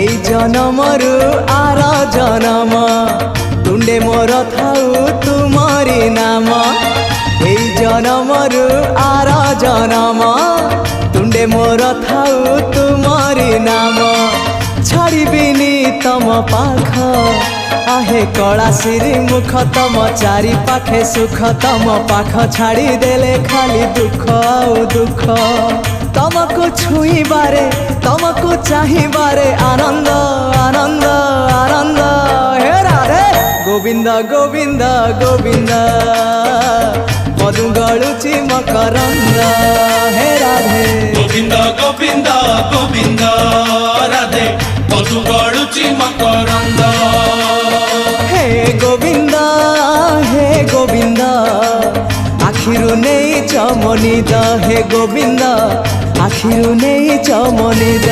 এই জনমরু আর জনম তুণ্ডে মোর থাউ তুমরি নাম। এই জনমরু আর জনম তুণ্ডে মোর থাউ তুমরি নাম। ছাড়িবিনি তম পাখ आहे कलासिरी मुख तम चारि पाखे सुख तम पाख छाड़ी देले खाली दुख आउ दुख। तमको छुईबारे तमको चाहिबारे आनंद आनंद आनंद। हे राधे गोविंद गोविंद गोविंद मधु गलुची मकरंद। हे राधे गोविंद गोविंद गोविंद राधे मधु गलुची मकरंद। हे गोविंद आखिरु नहीं चमनिद। हे गोविंद आखिरु नहीं चमनिद।